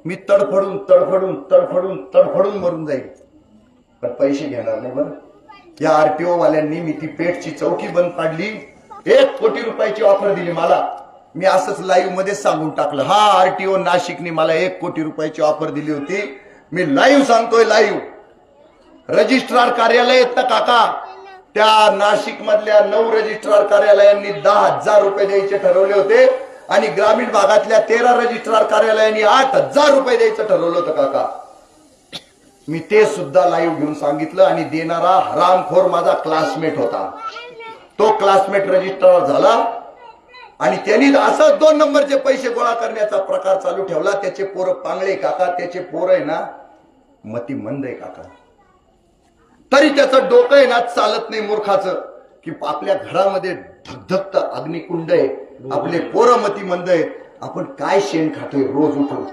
मी तडफडून तडफडून तडफडून तडफडून मरून जाईल, पण पैसे घेणार नाही बरं. या आरटीओ वाल्यांनी मी ती पेठची चौकी बंद पाडली, 1 कोटी रुपयाची ऑफर दिली मला. मी असंच लाईव्ह मध्ये सांगून टाकलं, हा आरटीओ नाशिकने मला 1 कोटी रुपयाची ऑफर दिली होती. मी लाईव्ह सांगतोय, लाईव्ह. रजिस्ट्रार कार्यालय येत ना काका, त्या नाशिक मधल्या 9 रजिस्ट्रार कार्यालयांनी 10,000 रुपये द्यायचे ठरवले होते आणि ग्रामीण भागातल्या 13 रजिस्ट्रार कार्यालयांनी 8,000 रुपये द्यायचं ठरवलं होतं काका. मी ते सुद्धा लाईव्ह घेऊन सांगितलं आणि देणारा हरामखोर माझा क्लासमेट होता. तो क्लासमेट रजिस्ट्रार झाला आणि त्यांनी असं 2 नंबरचे पैसे गोळा करण्याचा प्रकार चालू ठेवला. त्याचे पोरं पांगळे काका, त्याचे पोरं आहे ना मती मंद आहे काका. तरी त्याचं डोकं आहे ना चालत नाही मूर्खाचं, की आपल्या घरामध्ये धगधगत अग्निकुंड आहे, आपले पोरं मती मंद आहे, आपण काय शेण खातोय रोज उठून.